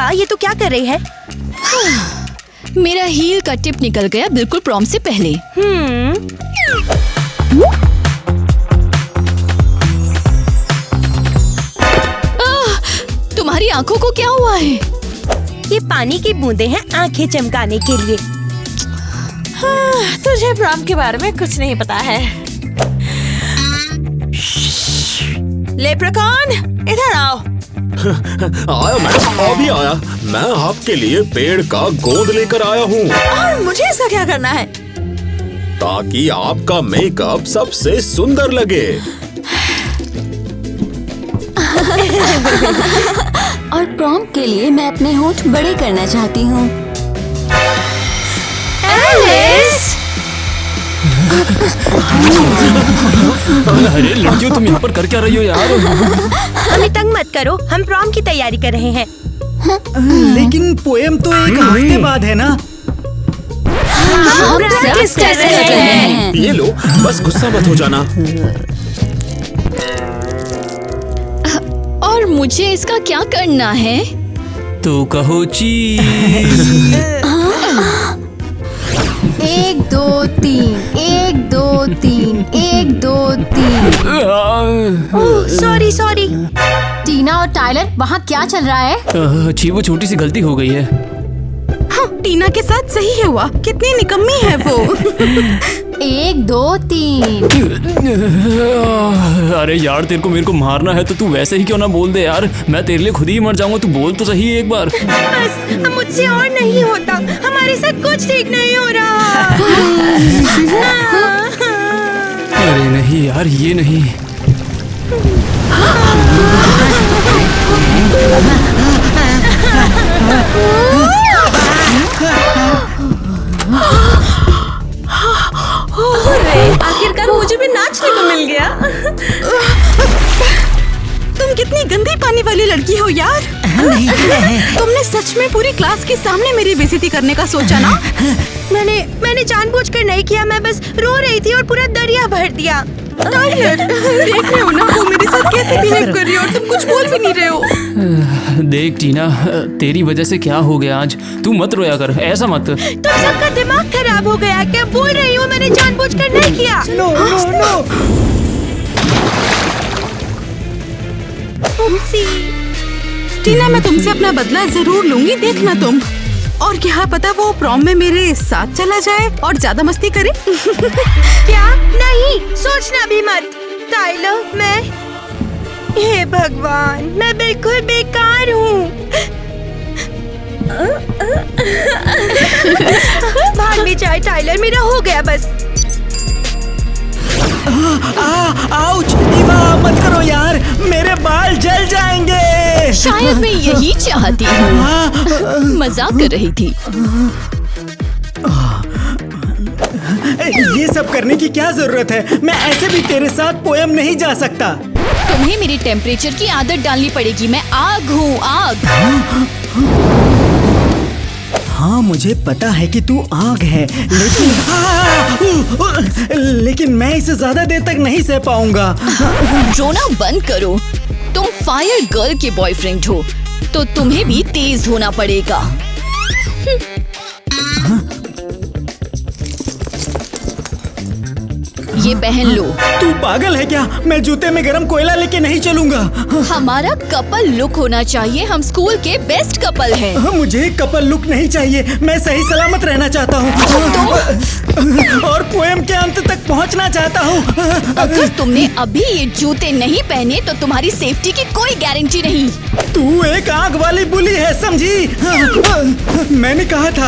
ईवा, ये तो क्या कर रही है? मेरा हील का टिप निकल गया बिल्कुल प्रॉम से पहले। तुम्हारी आंखों को क्या हुआ है? ये पानी की बूंदें हैं आंखें चमकाने के लिए। तुझे प्रॉम के बारे में कुछ नहीं पता है। लेप्रकॉन, इधर आओ। आया मैडम, अभी आया। मैं आपके लिए पेड़ का गोंद लेकर आया हूँ। और मुझे इसका क्या करना है? ताकि आपका मेकअप सबसे सुंदर लगे। और प्रॉम के लिए मैं अपने होंठ बड़े करना चाहती हूँ। अरे लड़कियों, तुम यहाँ पर कर क्या रही हो यार? हमें तंग मत करो, हम प्रॉम की तैयारी कर रहे हैं। लेकिन पोएम तो एक हफ्ते बाद है ना। हम प्रैक्टिस कर रहे हैं। ये लो, बस गुस्सा मत हो जाना। और मुझे इसका क्या करना है? तो कहो चीज। 1 2 3 1 2 3 1 2 3। सॉरी। टीना और टाइलर, वहाँ क्या चल रहा है? अच्छी, वो छोटी सी गलती हो गई है। टीना के साथ सही है हुआ। कितनी निकम्मी है वो। 1 2 3। अरे यार, तेरे को मेरे को मारना है तो तू वैसे ही क्यों ना बोल दे यार। मैं तेरे लिए खुद ही मर जाऊंगा। तू बोल तो सही एक बार। बस, मुझसे और नहीं होता। हमारे साथ कुछ ठीक नहीं हो रहा। अरे नहीं यार, ये नहीं। आखिरकार मुझे भी नाचने को मिल गया। तुम कितनी गंदी पानी वाली लड़की हो यार। तुमने सच में पूरी क्लास के सामने मेरी बेइज्जती करने का सोचा ना? मैंने जानबूझकर नहीं किया। मैं बस रो रही थी और पूरा दरिया भर दिया। टाइलर, देख रहे हो ना वो मेरे साथ कैसे बिहेव कर रही है और तुम कुछ बोल भी नहीं रहे हो। देख टीना, तेरी वजह से क्या हो गया आज। तू मत रोया कर, ऐसा मत। तुम सबका दिमाग खराब हो गया। क्या बोल रही हो? मैंने जानबूझकर नहीं किया। नो। टीना, मैं तुमसे अपना बदला जरूर लूंगी, देखना तुम। और क्या पता वो प्रॉम में मेरे साथ चला जाए और ज्यादा मस्ती करे। क्या? नहीं, सोचना भी मत। टाइलर, हे भगवान, मैं बिल्कुल बेकार हूँ। भाग भी जाए टाइलर, मेरा हो गया बस। आउच! ईवा, मत करो यार, मेरे बाल जल जाएंगे। शायद मैं यही चाहती हूँ। मजाक कर रही थी। ये सब करने की क्या जरूरत है? मैं ऐसे भी तेरे साथ पोएम नहीं जा सकता। तुम्हें मेरे टेम्परेचर की आदत डालनी पड़ेगी। मैं आग हूँ, आग। हाँ, मुझे पता है कि तू आग है, लेकिन मैं इसे ज्यादा देर तक नहीं सह पाऊंगा। रोना बंद करो। तुम फायर गर्ल के बॉयफ्रेंड हो, तो तुम्हें भी तेज होना पड़ेगा। ये पहन लो। तू पागल है क्या? मैं जूते में गरम कोयला लेके नहीं चलूंगा। हमारा कपल लुक होना चाहिए। हम स्कूल के बेस्ट कपल हैं। मुझे कपल लुक नहीं चाहिए। मैं सही सलामत रहना चाहता हूँ और पोएम के अंत तक पहुँचना चाहता हूँ। अगर तुमने अभी ये जूते नहीं पहने तो तुम्हारी सेफ्टी की कोई गारंटी नहीं। तू एक आग वाली बुली है, समझी? मैंने कहा था।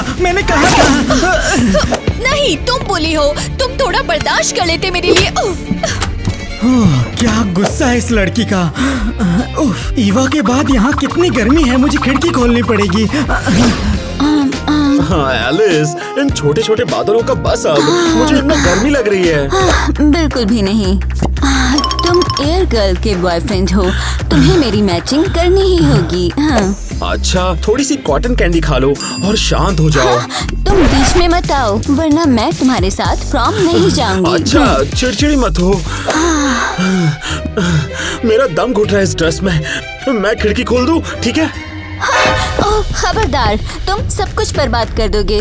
नहीं, तुम बुली हो। तुम थोड़ा बर्दाश्त कर लेते मेरे लिए। क्या गुस्सा है इस लड़की का। ईवा के बाद यहाँ कितनी गर्मी है, मुझे खिड़की खोलनी पड़ेगी। हाँ एलिस, इन छोटे छोटे बादलों का बस अब। मुझे इतना गर्मी लग रही है। बिल्कुल भी नहीं। तुम एयर गर्ल के बॉयफ्रेंड हो, तुम्हें मेरी मैचिंग करनी ही होगी। अच्छा, थोड़ी सी कॉटन कैंडी खा लो और शांत हो जाओ। तुम बीच में मत आओ, वरना मैं तुम्हारे साथ प्रॉम नहीं जाऊंगी। अच्छा, चिड़चिड़ी मत हो। मेरा दम घुट रहा है इस ड्रेस में। मैं खिड़की खोल दूं, ठीक है? ओह, खबरदार, तुम सब कुछ बर्बाद कर दोगे।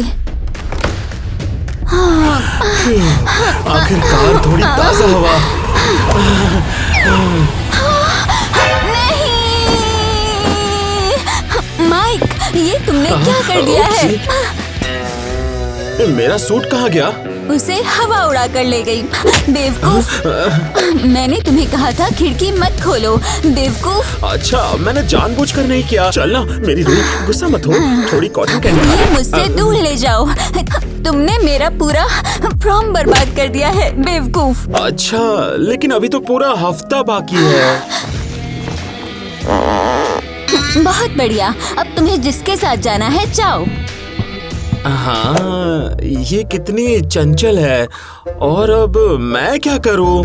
आखिरकार थोड़ी ताजा हवा। नहीं माइक, ये तुमने क्या कर दिया है? मेरा सूट कहाँ गया? उसे हवा उड़ा कर ले गई। बेवकूफ, मैंने तुम्हें कहा था खिड़की मत खोलो। बेवकूफ। अच्छा, मैंने जानबूझकर नहीं किया। चल ना मेरी रूह, गुस्सा मत हो। थोड़ी कॉटन कैंडी। ये मुझसे दूर ले जाओ। तुमने मेरा पूरा प्रॉम बर्बाद कर दिया है, बेवकूफ। अच्छा, लेकिन अभी तो पूरा हफ्ता बाकी है। बहुत बढ़िया, अब तुम्हें जिसके साथ जाना है जाओ। हाँ, ये कितनी चंचल है। और अब मैं क्या करूं?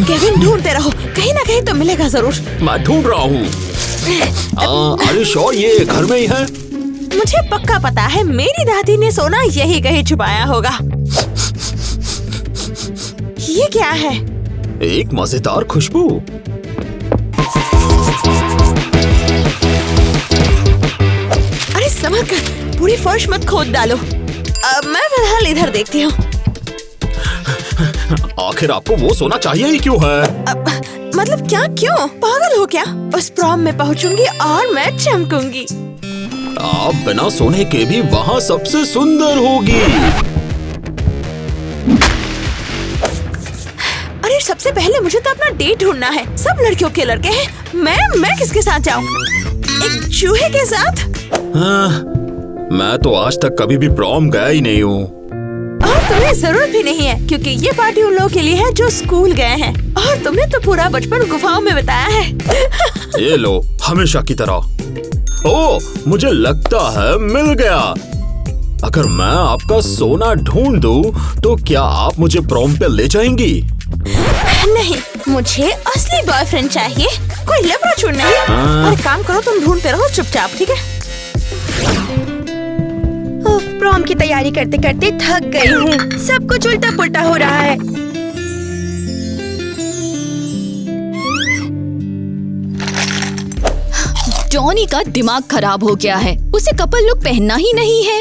केविन, ढूंढते रहो, कहीं ना कहीं तो मिलेगा जरूर। मैं ढूंढ रहा हूँ। अरे श्योर ये घर में ही है? मुझे पक्का पता है मेरी दादी ने सोना यही कहीं छुपाया होगा। ये क्या है? एक मजेदार खुशबू। अरे समझ कर, पूरी फर्श मत खोद डालो। अब मैं फिलहाल इधर देखती हूँ। आखिर आपको वो सोना चाहिए ही क्यों है? मतलब क्या, क्यों? पागल हो क्या? उस प्रॉम में पहुँचूंगी और मैं चमकूंगी। आप बिना सोने के भी वहाँ सबसे सुंदर होगी। अरे सबसे पहले मुझे तो अपना डेट ढूंढना है। सब लड़कियों के लड़के हैं। मैं किसके साथ जाऊं? एक चूहे के साथ? हाँ, मैं तो आज तक कभी भी प्रॉम गया ही नहीं हूँ। और तुम्हें जरूरत भी नहीं है, क्योंकि ये पार्टी उन लोगों के लिए है जो स्कूल गए हैं। और तुमने तो पूरा बचपन गुफाओं में बिताया है। ये लो, हमेशा की तरह। ओह, मुझे लगता है मिल गया। अगर मैं आपका सोना ढूंढ दूं, तो क्या आप मुझे प्रॉम पे ले जाएंगी? नहीं, मुझे असली बॉयफ्रेंड चाहिए, कोई लफड़ाछुड़ नहीं। और काम करो, तुम ढूंढते रहो चुपचाप, ठीक है? प्रॉम की तैयारी करते करते थक गई हूँ। सब कुछ उल्टा पुल्टा हो रहा है। जॉनी का दिमाग खराब हो गया है। उसे कपल लुक पहनना ही नहीं है।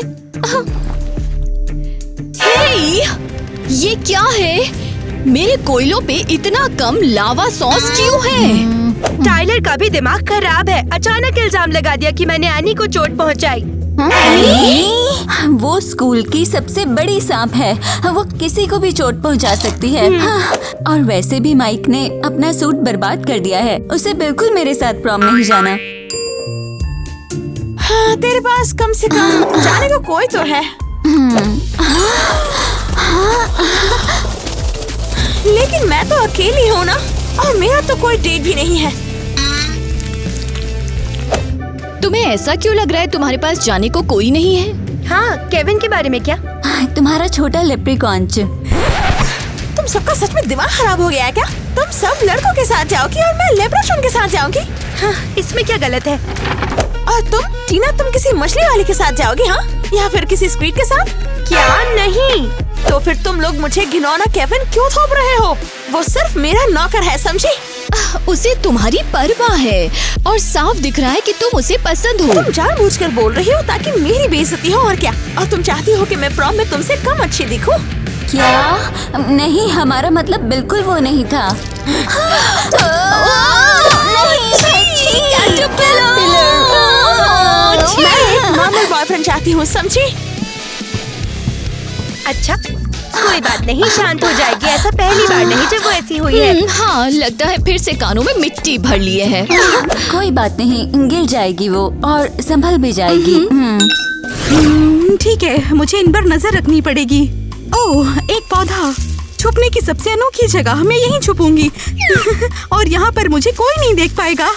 हे, ये क्या है? मेरे कोयलों पे इतना कम लावा सॉस क्यों है? टाइलर का भी दिमाग खराब है। अचानक इल्जाम लगा दिया कि मैंने एनी को चोट पहुंचाई। वो स्कूल की सबसे बड़ी सांप है। वो किसी को भी चोट पहुंचा सकती है। और वैसे भी माइक ने अपना सूट बर्बाद कर दिया है। उसे बिल्कुल मेरे साथ प्रॉम नहीं जाना। हाँ, तेरे पास कम से कम जाने को कोई तो है। लेकिन मैं तो अकेली हूँ ना, और मेरा तो कोई डेट भी नहीं है। तुम्हें ऐसा क्यों लग रहा है तुम्हारे पास जाने को कोई नहीं है? हाँ, केविन के बारे में क्या? तुम्हारा छोटा लेप्रिकॉन्च। तुम सबका सच में दिमाग खराब हो गया है क्या? तुम सब लड़कों के साथ जाओगी और मैं लेप्राचून के साथ जाऊंगी? हाँ, इसमें क्या गलत है? और तुम टीना, तुम किसी मछली वाले के साथ जाओगी? हाँ, या फिर किसी स्क्वीड के साथ? क्या नहीं? तो फिर तुम लोग मुझे घिनौना केविन क्यों थोप रहे हो? वो सिर्फ मेरा नौकर है, समझी? उसे तुम्हारी परवाह है और साफ दिख रहा है कि तुम उसे पसंद हो। तुम जानबूझकर बोल रही हो ताकि मेरी बेइज्जती हो, और क्या? और तुम चाहती हो कि मैं प्रॉम में तुमसे कम अच्छी दिखूं? क्या? नहीं, हमारा मतलब बिल्कुल वो नहीं था। मैं एक नॉर्मल बॉयफ्रेंड चाहती हूँ, समझी? अच्छा, कोई बात नहीं, शांत हो जाएगी। ऐसा पहली बार नहीं जब वो ऐसी हुई है। हाँ, लगता है फिर से कानों में मिट्टी भर लिए है। कोई बात नहीं, गिर जाएगी वो और संभल भी जाएगी। ठीक है, मुझे इन पर नजर रखनी पड़ेगी। ओह, एक पौधा। छुपने की सबसे अनोखी जगह, मैं यहीं छुपूंगी। और यहाँ पर मुझे कोई नहीं देख पाएगा।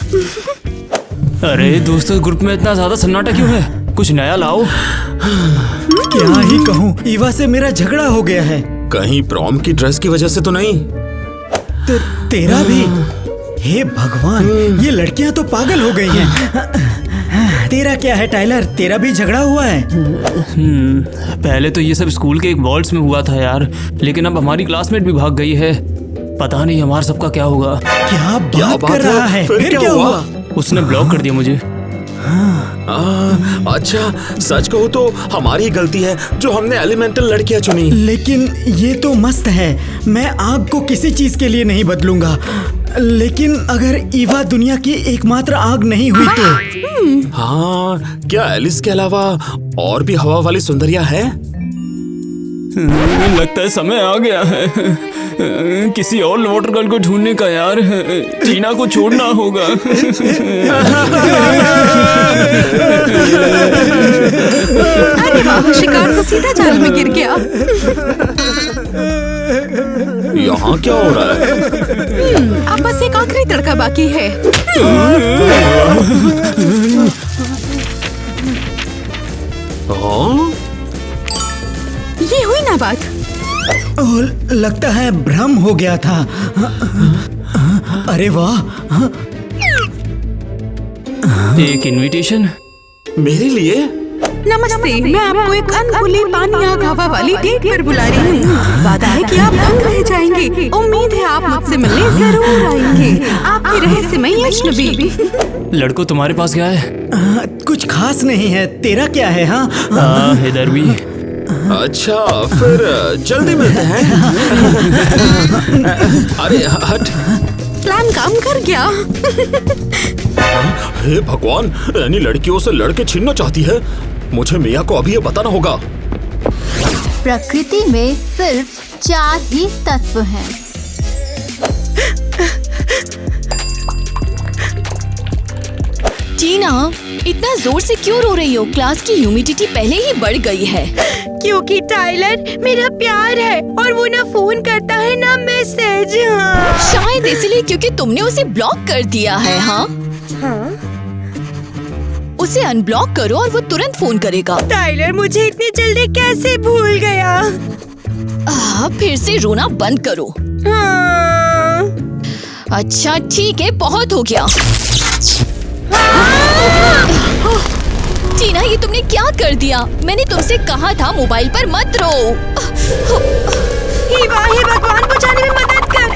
अरे दोस्तों, ग्रुप में इतना ज्यादा सन्नाटा क्यों है? कुछ नया लाओ। क्या ही कहूँ, ईवा से मेरा झगड़ा हो गया है। कहीं प्रॉम की ड्रेस की वजह से तो नहीं? तेरा भी? हे भगवान, ये लड़कियां तो पागल हो गई हैं। तेरा क्या है टाइलर, तेरा भी झगड़ा हुआ है? पहले तो ये सब स्कूल के एक वॉल्ट्स में हुआ था यार, लेकिन अब हमारी क्लासमेट भी भाग गई है। पता नहीं हमारा सबका क्या होगा। क्या बात कर रहा है? फिर क्या हुआ? उसने ब्लॉक कर दिया मुझे। अच्छा, सच कहूँ तो हमारी गलती है जो हमने एलिमेंटल लड़कियां चुनी। लेकिन ये तो मस्त है, मैं आग को किसी चीज के लिए नहीं बदलूंगा। लेकिन अगर ईवा दुनिया की एकमात्र आग नहीं हुई तो? हाँ, क्या एलिस के अलावा और भी हवा वाली सुंदरियां हैं? लगता है समय आ गया है किसी और वाटर गर्ल को ढूंढने का यार। टीना को छोड़ना होगा। अरे वाह, शिकार तो सीधा जाल में गिर गया। यहाँ क्या हो रहा है? अब बस एक आखिरी तड़का बाकी है। हाँ? ये हुई ना बात। लगता है भ्रम हो गया था। अरे वाह, एक इनविटेशन मेरे लिए? नमस्ते, मैं आपको एक अनखुली पानी आग हवा वाली डेट पर बुला रही हूँ। वादा है कि आप दंग रह जाएंगे। उम्मीद है आप मुझसे मिलने जरूर आएंगे। आपकी रहस्यमयी अजनबी। लड़को तुम्हारे पास क्या है? कुछ खास नहीं है। तेरा क्या है? हाँ, इधर भी। अच्छा, फिर जल्दी मिलते हैं। अरे हट। प्लान काम कर गया। हे भगवान, यानी लड़कियों से लड़के छीनना चाहती है। मुझे मिया को अभी ये बताना होगा। प्रकृति में सिर्फ 4 ही तत्व हैं। टीना, इतना जोर से क्यों रो रही हो? क्लास की ह्यूमिडिटी पहले ही बढ़ गई है। क्योंकि टाइलर मेरा प्यार है और वो ना फोन करता है ना मैसेज। हाँ। शायद इसलिए क्योंकि तुमने उसे ब्लॉक कर दिया है। हाँ, उसे अनब्लॉक करो और वो तुरंत फोन करेगा। टाइलर मुझे इतनी जल्दी कैसे भूल गया? फिर से रोना बंद करो। हाँ। अच्छा ठीक है, बहुत हो गया। टीना, ये तुमने क्या कर दिया? मैंने तुमसे कहा था मोबाइल पर मत रो। हे भगवान, बचाने में मदद कर।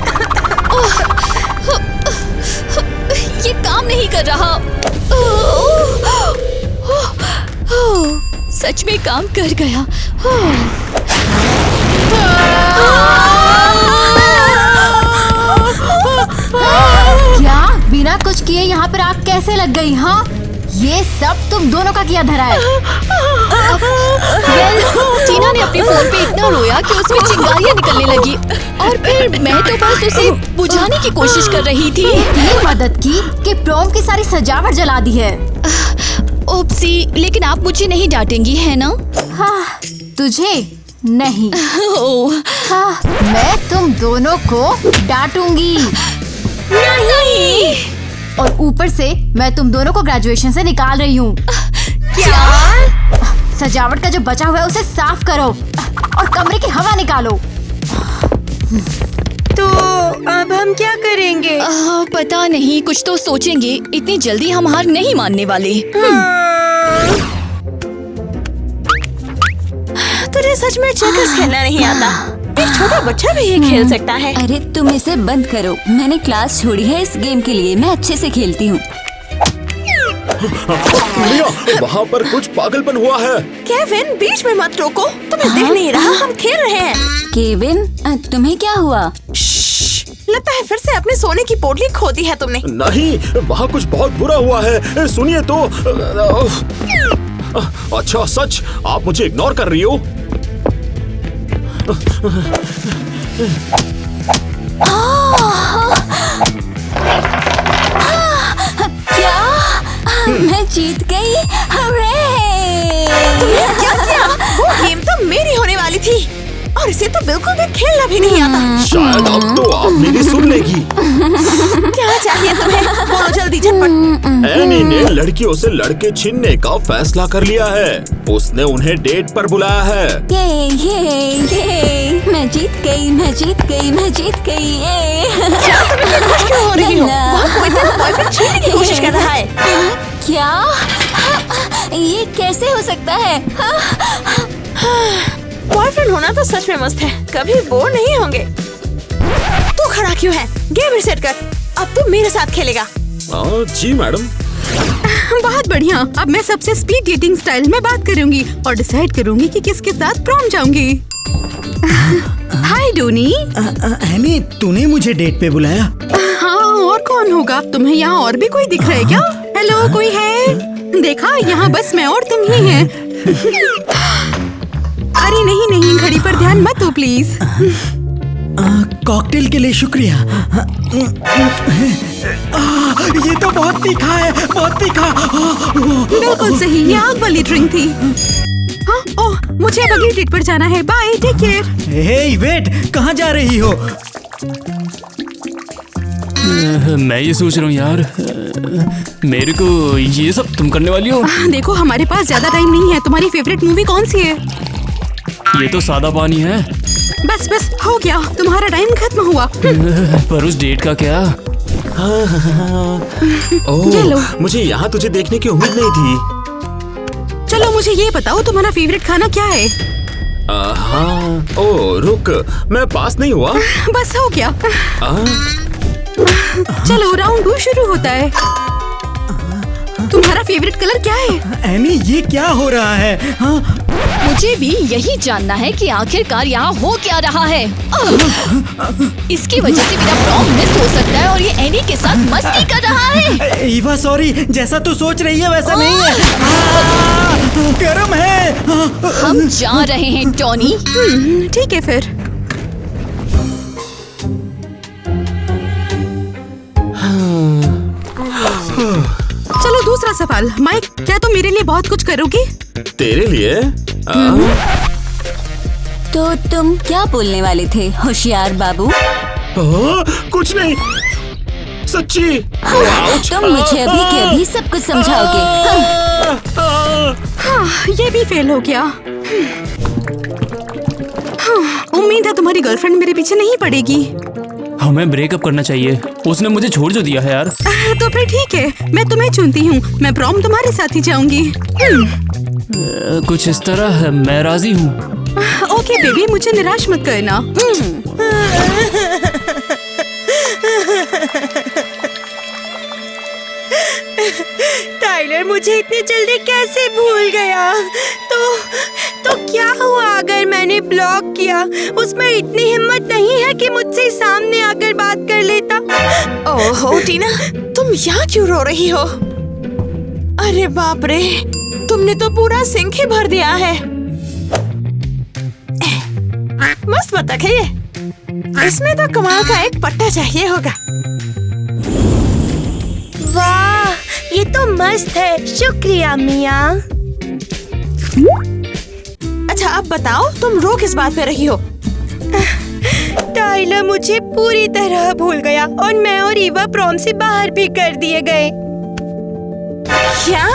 ये काम नहीं कर रहा। सच में काम कर गया। क्या बिना कुछ किए यहाँ पर आग कैसे लग गई? हाँ, ये सब तुम दोनों का किया धरा है। टीना ने अपने फोन पे इतना रोया कि उसमें चिंगारियां निकलने लगी और फिर मैं तो बस उसे बुझाने की कोशिश कर रही थी। इतनी मदद की कि प्रोम की सारी सजावट जला दी है। ओप्सी, लेकिन आप मुझे नहीं डांटेंगी, है ना? हाँ, तुझे नहीं। हाँ, मैं तुम दोनों को डांटूंगी। नहीं। और ऊपर से मैं तुम दोनों को ग्रेजुएशन से निकाल रही हूँ। क्या? सजावट का जो बचा हुआ है उसे साफ करो और कमरे की हवा निकालो। तो अब हम क्या करेंगे? पता नहीं, कुछ तो सोचेंगे। इतनी जल्दी हम हार नहीं मानने वाले। तुझे सच में चेकर्स खेलना नहीं आता? एक छोटा बच्चा भी ये खेल सकता है। अरे तुम इसे बंद करो। मैंने क्लास छोड़ी है इस गेम के लिए। मैं अच्छे से खेलती हूँ। मिया, वहाँ पर कुछ पागलपन हुआ है। केविन, बीच में मत रोको। तुम्हें दिख नहीं रहा? हम खेल रहे हैं। केविन, तुम्हें क्या हुआ? लगता है फिर से अपने सोने की पोटली खो दी है तुमने। नहीं, वहाँ कुछ बहुत बुरा हुआ है। सुनिए तो। अच्छा, सच? आप मुझे इग्नोर कर रही हो? क्या? मैं जीत गई। हरे! क्या किया? वो गेम तो मेरी होने वाली थी और इसे तो बिल्कुल भी खेलना भी नहीं आता। शायद अब तो आप मेरी सुन लेगी। क्या चाहिए तुम्हें? बोलो जल्दी, झटपट। एनी ने लड़कियों से लड़के छीनने का फैसला कर लिया है। उसने उन्हें डेट पर बुलाया है। ये मैं जीत गई, मैं जीत गई, मैं जीत गई। क्यों हो रही हो? वहाँ कोई तेरा बॉयफ्रेंड छीनने की कोशिश कर रहा है। क्या? ये कैसे हो सकता है? बॉयफ्रेंड होना तो सच में मस्त है, कभी बोर नहीं होंगे। तू खड़ा क्यों है? गेम रिसेट कर, अब तू मेरे साथ खेलेगा। जी मैडम। बहुत बढ़िया। अब मैं सबसे स्पीड डेटिंग स्टाइल में बात करूंगी और डिसाइड करूंगी कि किसके साथ प्रॉम जाऊंगी। हाय डोनी। एनी, तूने मुझे डेट पे बुलाया? हाँ, और कौन होगा? तुम्हें यहाँ और भी कोई दिख रहा है क्या? हेलो, कोई है? देखा, यहाँ बस मैं और तुम ही हैं। अरे नहीं, घड़ी पर ध्यान मत दो प्लीज। कॉकटेल के लिए शुक्रिया। ये तो बहुत तीखा है, बहुत तीखा। बिल्कुल सही, ये आग वाली ड्रिंक थी। हाँ, ओह, मुझे अब अगली डेट पर जाना है। Bye, take care. Hey wait, कहाँ जा रही हो? मैं ये सोच रहा हूँ यार, मेरे को ये सब तुम करने वाली हो? देखो, हमारे पास ज्यादा टाइम नहीं है। तुम्हारी फेवरेट मूवी कौन सी है? ये तो सादा पानी है। बस हो गया, तुम्हारा टाइम खत्म हुआ। पर उस डेट का क्या? ये लो। मुझे यहाँ तुझे देखने की उम्मीद नहीं थी। चलो मुझे ये बताओ, तुम्हारा फेवरेट खाना क्या है? हाँ, ओ रुक, मैं पास नहीं हुआ। बस हो गया। चलो राउंड 2 शुरू होता है। तुम्हारा फेवरेट कलर क्या है? एनी, ये क्या हो रहा है? हाँ? मुझे भी यही जानना है कि आखिरकार यहाँ हो क्या रहा है। इसकी वजह से मेरा प्रॉम मिस हो सकता है और ये एनी के साथ मस्ती कर रहा है। ईवा सॉरी, जैसा तू सोच रही है वैसा नहीं है। गरम है। हम जा रहे हैं टॉनी। ठीक है फिर। चलो दूसरा सवाल। माइक, क्या तुम मेरे लिए बहुत कुछ करोगे? तेरे लिए? तो तुम क्या बोलने वाले थे होशियार बाबू? कुछ नहीं, सच्ची। तुम मुझे अभी के अभी सब कुछ समझाओगे। हाँ, ये भी फेल हो गया। हाँ, उम्मीद है तुम्हारी गर्लफ्रेंड मेरे पीछे नहीं पड़ेगी। हमें ब्रेकअप करना चाहिए, उसने मुझे छोड़ जो दिया है यार। तो फिर ठीक है, मैं तुम्हें चुनती हूँ। मैं प्रॉम तुम्हारे साथ ही जाऊंगी। कुछ इस तरह, मैं राजी हूँ। ओके बेबी, मुझे निराश मत करना। टाइलर मुझे इतनी जल्दी कैसे भूल गया? तो क्या हुआ अगर मैंने ब्लॉक किया? उसमें इतनी हिम्मत नहीं है कि मुझसे सामने आकर बात कर लेता। ओहो टीना, तुम यहाँ क्यों रो रही हो? अरे बाप रे, तुमने तो पूरा सिंक ही भर दिया है। मस्त बतख है ये। इसमें तो कमाल का एक पट्टा चाहिए होगा। वाह, ये तो मस्त है। शुक्रिया मियाँ। अच्छा अब बताओ, तुम रो किस बात पे रही हो? टाइलर मुझे पूरी तरह भूल गया और मैं और ईवा प्रॉम से बाहर भी कर दिए गए। क्या?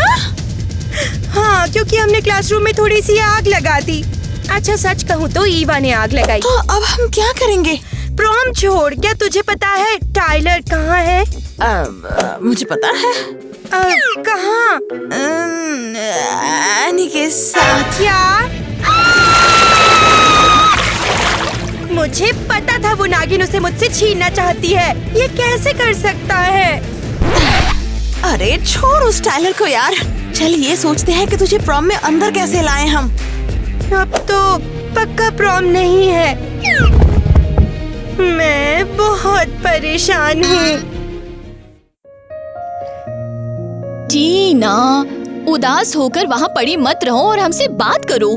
हाँ, क्योंकि हमने क्लासरूम में थोड़ी सी आग लगा दी। अच्छा सच कहूँ तो ईवा ने आग लगाई। तो अब हम क्या करेंगे? प्रॉम छोड़, क्या तुझे पता है टाइलर कहाँ है? मुझे पता है। कहाँ? एनी के साथ। यार मुझे पता था वो नागिन उसे मुझसे छीनना चाहती है। ये कैसे कर सकता है? अरे छोड़ उस टाइलर को यार। चल ये सोचते हैं कि तुझे प्रॉम में अंदर कैसे लाएं हम। अब तो पक्का प्रॉम नहीं है। मैं बहुत परेशान हूँ। टीना, उदास होकर वहाँ पड़ी मत रहो और हमसे बात करो।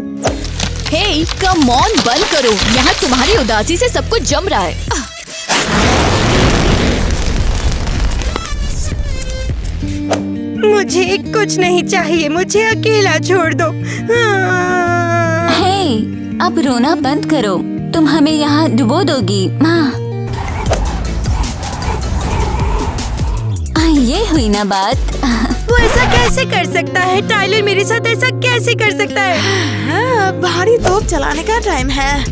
हे, कम ऑन, बंद करो। यहाँ तुम्हारी उदासी से सब कुछ जम रहा है। मुझे कुछ नहीं चाहिए, मुझे अकेला छोड़ दो। हे, अब रोना बंद करो, तुम हमें यहाँ डुबो दोगी। ये हुई ना बात। वो ऐसा कैसे कर सकता है? टाइलर मेरे साथ ऐसा कैसे कर सकता है? हाँ, भारी तोप चलाने का टाइम है।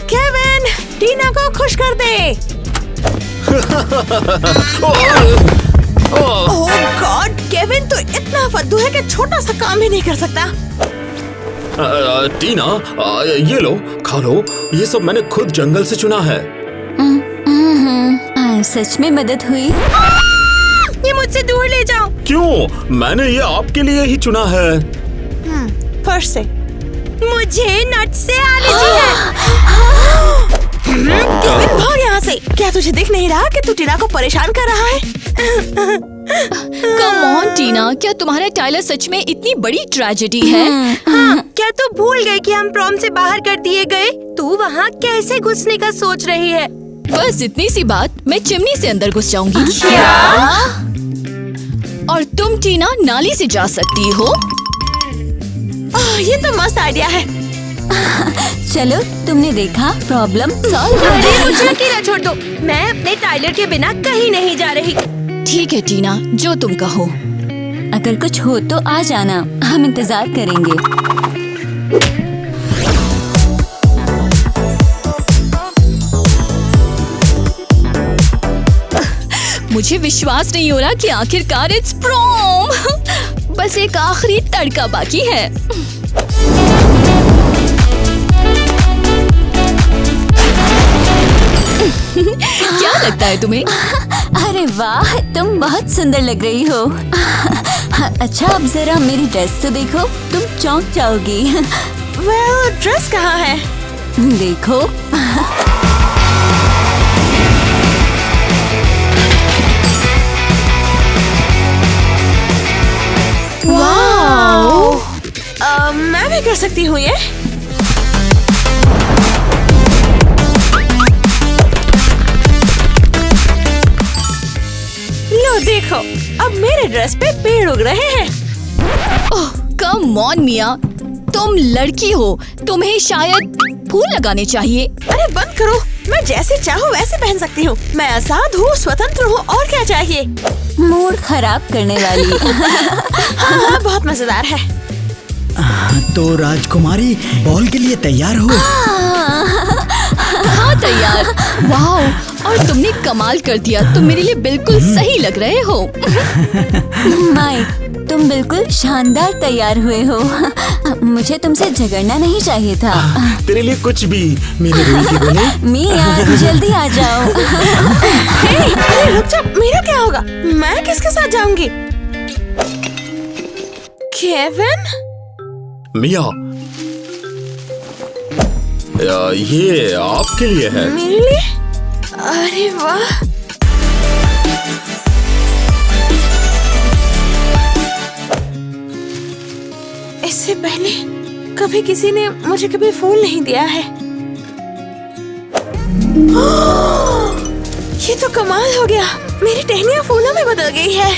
केविन, टीना को खुश कर दे। ओह गॉड, केविन तो इतना फद्दू है कि छोटा सा काम भी नहीं कर सकता। टीना, ये लो, खा लो। ये सब मैंने खुद जंगल से चुना है। सच में मदद हुई। ये मुझसे दूर ले जाओ। क्यों? मैंने ये आपके लिए ही चुना है। फर्स्ट से मुझे नट से एलर्जी है। केविन भाग यहाँ से। क्या तुझे दिख नहीं रहा कि तू टीना को परेशान कर रहा है? कम ऑन टीना, क्या तुम्हारा टाइलर सच में इतनी बड़ी ट्रेजेडी है? हाँ, क्या तू भूल गई कि हम प्रॉम से बाहर कर दिए गए? तू वहाँ कैसे घुसने का सोच रही है? बस इतनी सी बात, मैं चिमनी से अंदर घुस जाऊंगी। क्या? और तुम टीना नाली से जा सकती हो। ये तो मस्त आइडिया है। चलो, तुमने देखा, प्रॉब्लम सॉल्व हो अरे गई। मुझे अकेला छोड़ दो। मैं अपने टाइलर के बिना कहीं नहीं जा रही। ठीक है टीना, जो तुम कहो। अगर कुछ हो तो आ जाना, हम इंतजार करेंगे। मुझे विश्वास नहीं हो रहा कि आखिरकार इट्स प्रॉम। बस एक आखिरी तड़का बाकी है। क्या लगता है तुम्हें? अरे वाह, तुम बहुत सुंदर लग रही हो। अच्छा, अब जरा मेरी ड्रेस तो देखो, तुम चौंक जाओगी। वेल, ड्रेस कहाँ है? देखो। वाओ! मैं भी कर सकती हूँ ये। लो देखो, अब मेरे ड्रेस पे पेड़ उग रहे हैं। ओह, कम ऑन मिया, तुम लड़की हो, तुम्हें शायद फूल लगाने चाहिए। अरे बंद करो, मैं जैसे चाहूँ वैसे पहन सकती हूँ। मैं आजाद हूँ, स्वतंत्र हूँ, और क्या चाहिए? मूड खराब करने वाली। हाँ, बहुत मजेदार है। तो राजकुमारी, बॉल के लिए तैयार हो? हाँ तैयार। वाओ, और तुमने कमाल कर दिया। तुम मेरे लिए बिल्कुल सही लग रहे हो। माइक, तुम बिल्कुल शानदार तैयार हुए हो। मुझे तुमसे झगड़ना नहीं चाहिए था। तेरे लिए कुछ भी, मेरे रूही की बोले। मिया, जल्दी आ जाओ। अरे रुक जा, मेरा क्या होगा? मैं किसके साथ जाऊंगी? केविन? मिया, ये आपके लिए है। मेरे लिए? अरे वाह! इससे पहले कभी किसी ने मुझे कभी फूल नहीं दिया है। ये तो कमाल हो गया। मेरी टहनियाँ फूलों में बदल गई है।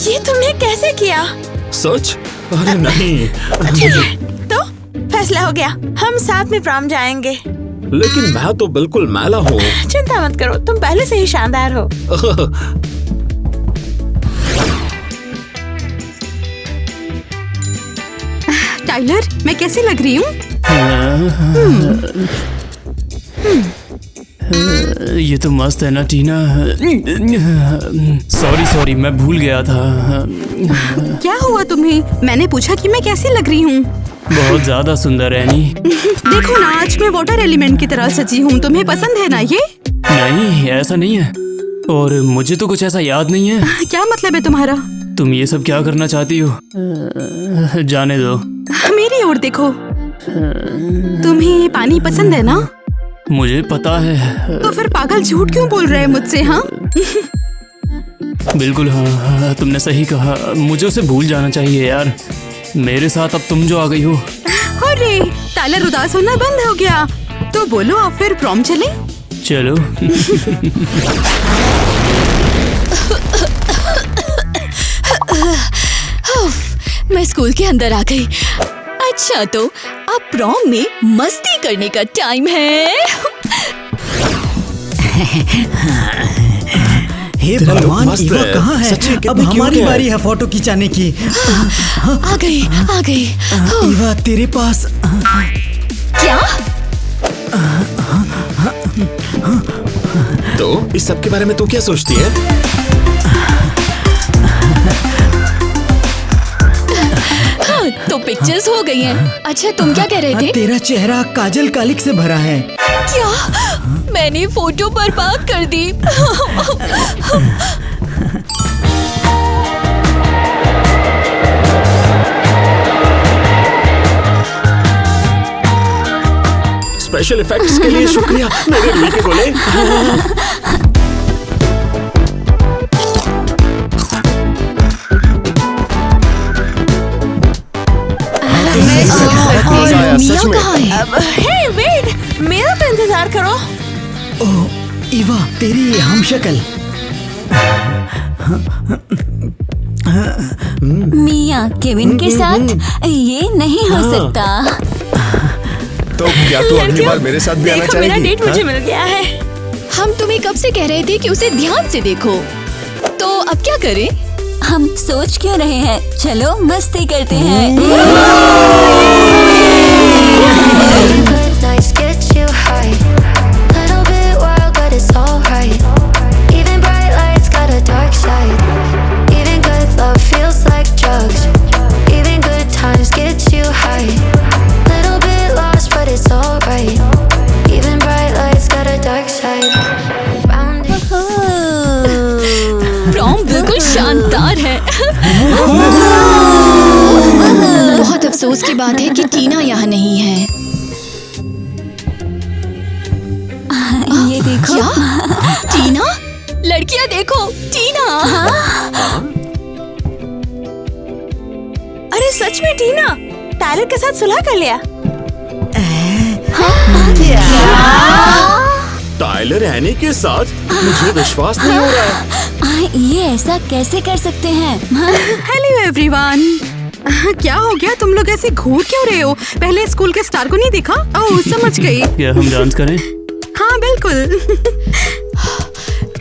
ये तुमने कैसे किया? सच? अरे नहीं। ठीक है, तो फैसला हो गया। हम साथ में प्रॉम जाएंगे। लेकिन मैं तो बिल्कुल मैला हूँ। चिंता मत करो, तुम पहले से ही शानदार हो। टाइलर, मैं कैसी लग रही हूँ? ये तो मस्त है ना टीना। सॉरी, मैं भूल गया था। क्या हुआ तुम्हें? मैंने पूछा कि मैं कैसी लग रही हूँ। बहुत ज्यादा सुंदर है नी। देखो ना, आज मैं वाटर एलिमेंट की तरह सजी हूँ। तुम्हें पसंद है ना ये? नहीं, ऐसा नहीं है। और मुझे तो कुछ ऐसा याद नहीं है। क्या मतलब है तुम्हारा? तुम ये सब क्या करना चाहती हो? जाने दो। मेरी ओर देखो। तुम्हें पानी पसंद है ना? मुझे पता है। तो फिर पागल झूठ क्यों बोल रहे हैं मुझसे? हाँ बिल्कुल, हाँ, तुमने सही कहा। मुझे उसे भूल जाना चाहिए यार। मेरे साथ अब तुम जो आ गई हो। अरे, टाइलर उदास होना बंद हो गया। तो बोलो, आप फिर प्रॉम चले? चलो। मैं स्कूल के अंदर आ गई। अच्छा, तो अब प्रॉम में मस्ती करने का टाइम है। हे तेरा look भगवान, मस्त ईवा है। कहाँ है? सच्ची, कितनी अब cute हमारी है। बारी है फोटो खिंचाने की। आ गई। ईवा, तेरे पास क्या? तो इस सब के बारे में तू क्या सोचती है? पिक्चर्स हो गई हैं। अच्छा तुम क्या कह रहे थे? तेरा चेहरा काजल कालिक से भरा है। क्या? मैंने फोटो बर्बाद कर दी। स्पेशल इफेक्ट्स के लिए शुक्रिया मेरे रूही के गोले। और मिया कहाँ है? हे वेट, मेरा तो इंतजार करो। ओह ईवा, तेरी ये हम शक्ल। मिया केविन के साथ ये नहीं हो सकता। तो क्या तू अगली बार मेरे साथ भी आना देखो मेरा चाहेगी? डेट मुझे मिल गया है। हम तुम्हें कब से कह रहे थे कि उसे ध्यान से देखो। तो अब क्या करें? हम सोच क्यों रहे हैं, चलो मस्ती करते हैं। Good nights get you high. Little bit wild, but it's alright. Even bright lights got a dark side. Even good love feels like drugs. Even good times get you high. Little bit lost, but it's alright. Even bright lights got a dark side. Prom बिल्कुल शानदार है। बहुत अफसोस की बात है कि टीना यहाँ नहीं है। ये देखो। क्या? टीना? लड़कियाँ देखो, टीना। अरे सच में टीना टायलर के साथ सुलह कर लिया। टाइलर एनी के साथ? मुझे विश्वास नहीं हो रहा है। ये ऐसा कैसे कर सकते हैं? Hello everyone. क्या हो गया, तुम लोग ऐसे घूर क्यों रहे हो? पहले स्कूल के स्टार को नहीं देखा? ओह समझ गई। क्या हम डांस करें? हाँ बिल्कुल।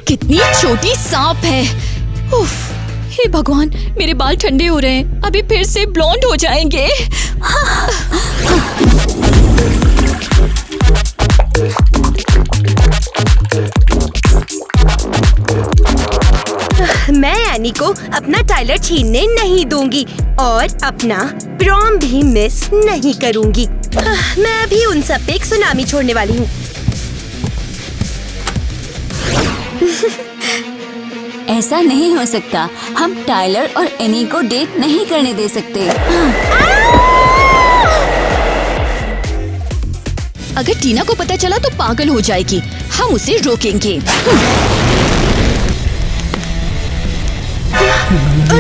कितनी छोटी सांप है। उफ, हे भगवान, मेरे बाल ठंडे हो रहे हैं, अभी फिर से ब्लॉन्ड हो जाएंगे। मैं एनी को अपना टाइलर छीनने नहीं दूंगी और अपना प्रॉम भी मिस नहीं करूंगी। मैं भी उन सब पे एक सुनामी छोड़ने वाली हूँ। ऐसा नहीं हो सकता। हम टाइलर और एनी को डेट नहीं करने दे सकते। अगर टीना को पता चला तो पागल हो जाएगी। हम उसे रोकेंगे।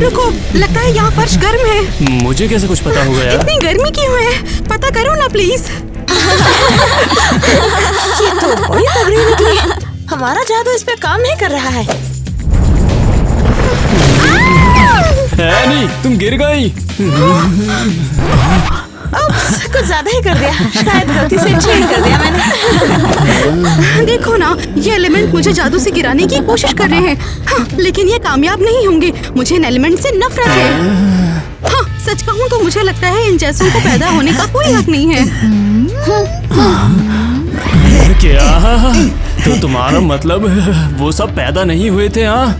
रुको, लगता है यहाँ फर्श गर्म है। मुझे कैसे कुछ पता होगा यार? इतनी गर्मी क्यों है? पता करो ना प्लीज। ये तो बड़ी तगड़ी निकली। हमारा जादू इस पे काम नहीं कर रहा है। एनी, तुम गिर गई। कुछ ज्यादा ही कर दिया, शायद गलती से छेड़ कर दिया मैंने। देखो ना, ये एलिमेंट मुझे जादू से गिराने की कोशिश कर रहे हैं। हाँ, लेकिन ये कामयाब नहीं होंगे। मुझे इन एलिमेंट से नफरत है। हाँ, सच कहूँ तो मुझे लगता है इन जैसों को पैदा होने का कोई हक नहीं है। क्या? तो तुम्हारा मतलब वो सब पैदा नहीं हुए थे? हाँ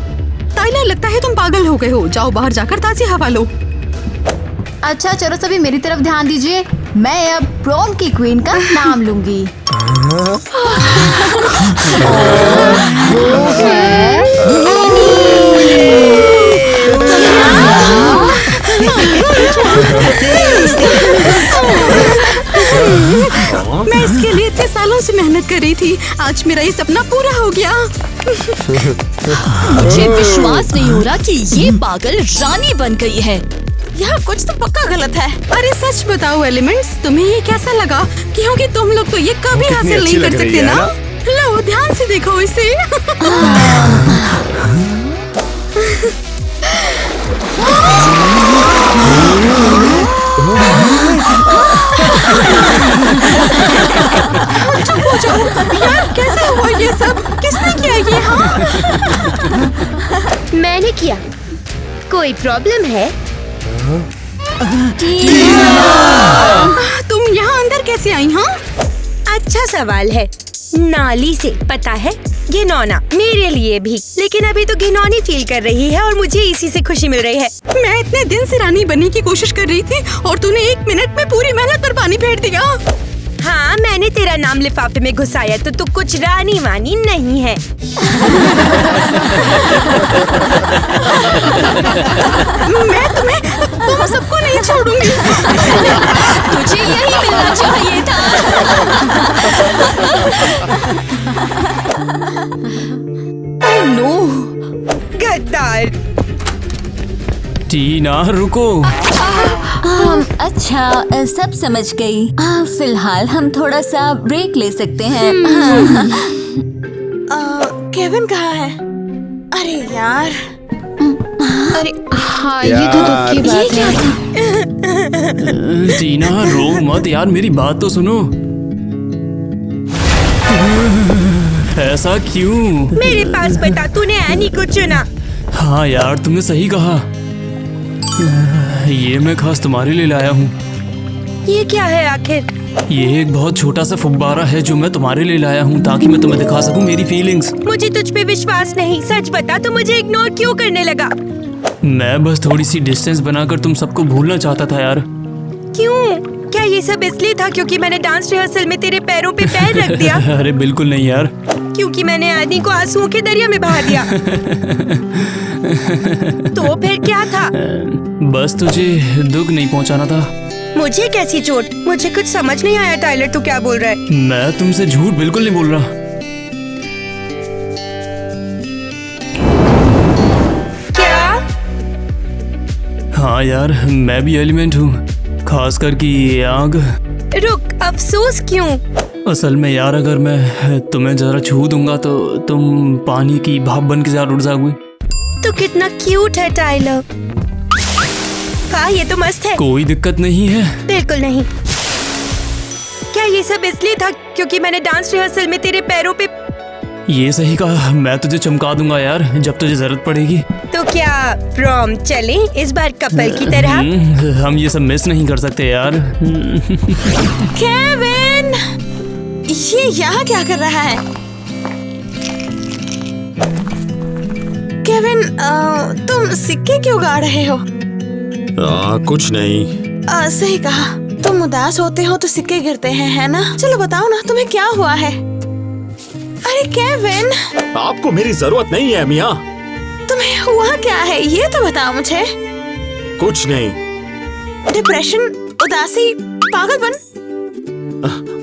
टाइलर, लगता है तुम पागल हो गए हो। जाओ बाहर जाकर ताज़ी हवा लो। अच्छा चलो सभी मेरी तरफ ध्यान दीजिए। मैं अब प्रॉम की क्वीन का नाम लूंगी। मैं इसके लिए इतने सालों से मेहनत कर रही थी। आज मेरा ये सपना पूरा हो गया। मुझे विश्वास नहीं हो रहा कि ये पागल रानी बन गई है। यहाँ कुछ तो पक्का गलत है। अरे सच बताओ एलिमेंट्स, तुम्हें ये कैसा लगा? क्योंकि तुम लोग तो ये कभी कितनी हासिल अच्छी नहीं कर लग रही सकते है ना। लो ध्यान से देखो इसे। चुप हो जाओ यार, कैसे हुआ ये सब? किसने किया ये? हाँ मैंने किया। कोई प्रॉब्लम है? तुम यहाँ अंदर कैसे आई? हाँ अच्छा सवाल है। नाली से, पता है। घिनौना मेरे लिए भी, लेकिन अभी तो घिनौनी फील कर रही है और मुझे इसी से खुशी मिल रही है। मैं इतने दिन से रानी बनने की कोशिश कर रही थी और तूने 1 मिनट में पूरी मेहनत पर पानी फेर दिया। हाँ, मैंने तेरा नाम लिफाफे में घुसाया तो तू कुछ रानी वानी नहीं है। मैं तुम सबको नहीं छोड़ूंगी। तुझे यही मिलना चाहिए था। ओह नो, गद्दार। टीना रुको। अच्छा, सब समझ गई। फिलहाल हम थोड़ा सा ब्रेक ले सकते हैं। केविन कहाँ है? अरे यार, अरे हाँ, ये तो दुख की बात है। टीना रो मत यार, मेरी बात तो सुनो। ऐसा क्यों? मेरे पास बता, तूने एनी को चुना। हाँ यार, तुमने सही कहा। ये मैं खास तुम्हारे लिए लाया हूँ। ये क्या है आखिर? ये एक बहुत छोटा सा फुब्बारा है जो मैं तुम्हारे लिए लाया हूँ ताकि मैं तुम्हें दिखा सकूँ मेरी फीलिंग्स। मुझे तुझ पे विश्वास नहीं। सच बता, तो मुझे इग्नोर क्यों करने लगा? मैं बस थोड़ी सी डिस्टेंस बनाकर तुम सबको भूलना चाहता था यार। क्यों? क्या ये सब इसलिए था क्योंकि मैंने डांस रिहर्सल में तेरे पैरों पे पैर रख दिया? अरे बिल्कुल नहीं यार। क्योंकि मैंने आदमी को आंसुओं के दरिया में बहा दिया। तो फिर क्या था? बस तुझे दुख नहीं पहुंचाना था। मुझे कैसी चोट? मुझे कुछ समझ नहीं आया टाइलर, तू क्या बोल रहा है? मैं तुमसे झूठ बिल्कुल नहीं बोल रहा। क्या? हाँ यार, मैं भी एलिमेंट हूँ, खासकर कि ये आग। रुक, अफसोस क्यों? असल में यार, अगर मैं तुम्हें जरा छू दूंगा तो तुम पानी की भाप बन के जरा उड़ जाओगी। तो कितना क्यूट है टाइलर। हाँ, ये तो मस्त है। कोई दिक्कत नहीं है। बिल्कुल नहीं। क्या ये सब इसलिए था क्योंकि मैंने डांस रिहर्सल में तेरे पैरों पे? ये सही कहा, मैं तुझे चमका दूंगा यार जब तुझे जरूरत पड़ेगी। तो क्या प्रॉम चले इस बार कपल की तरह? हम ये सब मिस नहीं कर सकते यार। केविन, ये यहाँ क्या कर रहा है? केविन, तुम सिक्के क्यों गा रहे हो? कुछ नहीं। सही कहा, तुम उदास होते हो तो सिक्के गिरते हैं, है ना? चलो बताओ ना, तुम्हें क्या हुआ है? अरे केविन, आपको मेरी जरूरत नहीं है मिया। तुम्हें हुआ क्या है ये तो बताओ मुझे। कुछ नहीं। डिप्रेशन, उदासी, पागलपन?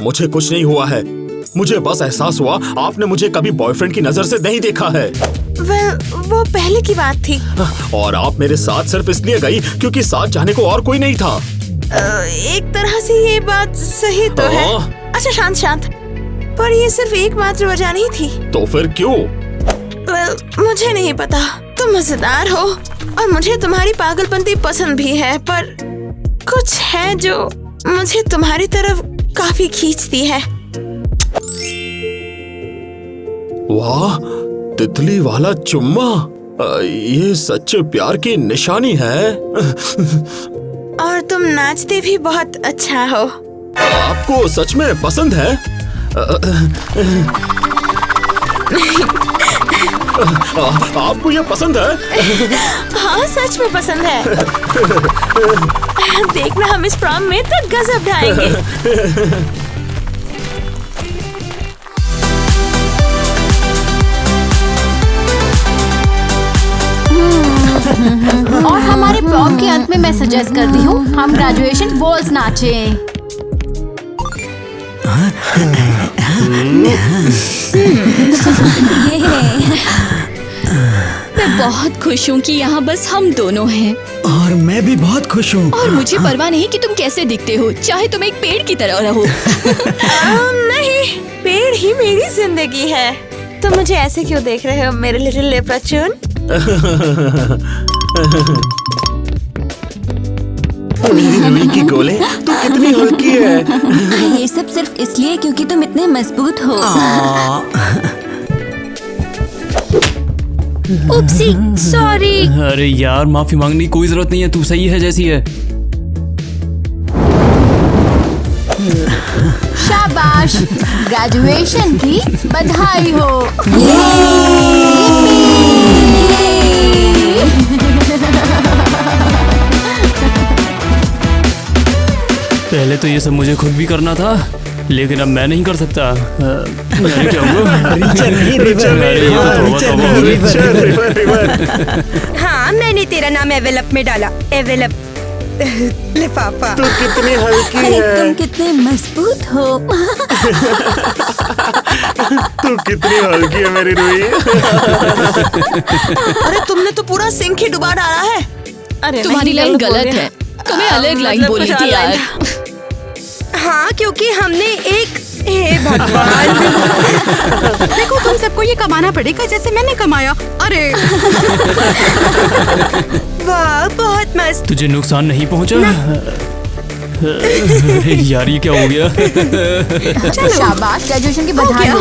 मुझे कुछ नहीं हुआ है। मुझे बस एहसास हुआ आपने मुझे कभी बॉयफ्रेंड की नजर से नहीं देखा है। वो पहले की बात थी। और आप मेरे साथ सिर्फ इसलिए गई क्योंकि साथ जाने को और कोई नहीं था। एक तरह से ये बात सही तो है। अच्छा शांत शांत, पर ये सिर्फ एकमात्र वजह नहीं थी। तो फिर क्यों? मुझे नहीं पता। तुम मजेदार हो और मुझे तुम्हारी पागलपंती पसंद भी है, पर कुछ है जो मुझे तुम्हारी तरफ काफी खींचती है। वाह, तितली वाला चुम्मा, ये सच्चे प्यार की निशानी है। और तुम नाचते भी बहुत अच्छा हो। आपको सच में पसंद है? आपको ये पसंद है? हाँ, सच में पसंद है। देखना, हम इस प्रॉम में तो गजब ढाएंगे। और हमारे प्रॉम के अंत में मैं सजेस्ट करती हूँ हम ग्रेजुएशन वॉल्स नाचें। मैं बहुत खुश हूँ कि यहाँ बस हम दोनों हैं। और मैं भी बहुत खुश हूँ। और मुझे परवाह नहीं कि तुम कैसे दिखते हो, चाहे तुम एक पेड़ की तरह रहो। नहीं, पेड़ ही मेरी जिंदगी है। तुम मुझे ऐसे क्यों देख रहे हो मेरे लिटिल लेप्रचून? मेरी रुई की गोले, तू कितनी हल्की है। ये सब सिर्फ इसलिए क्योंकि तुम इतने मजबूत हो। उप्सी, सॉरी। अरे यार, माफी मांगने की कोई जरूरत नहीं है, तू सही है जैसी है। शाबाश, ग्रेजुएशन की बधाई हो। पहले तो ये सब मुझे खुद भी करना था, लेकिन अब मैं नहीं कर सकता। मैं क्या हुआ? रिचर नहीं, रिवर। अरे ये तो तौबा तौबा हो गई। रिवर। हाँ, मैंने तेरा नाम एवेलप में डाला। एवेलप लिफाफा। तू कितनी हल्की अरे है। तुम कितने मजबूत हो। तू कितनी हल्की है मेरी रूही। अरे तुमने तो पूरा सिंक ही डुबा डाला है। अरे तुम्हारी लाइन गलत है, तुम्हें अलग लाइन बोलनी थी यार। हाँ, क्योंकि हमने एक हे भगवान। देखो तुम सबको ये कमाना पड़ेगा जैसे मैंने कमाया। अरे वाह, बहुत मस्त। तुझे नुकसान नहीं पहुंचा? अरे यार ये क्या हो गया? शाबाश, ग्रेजुएशन की बधाई हो।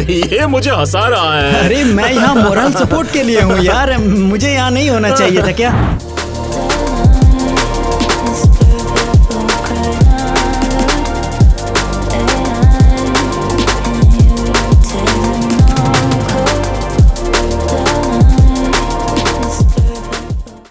ये मुझे हंसा रहा है। अरे मैं यहाँ मोरल सपोर्ट के लिए हूँ यार, मुझे यहाँ नहीं होना चाहिए था क्या?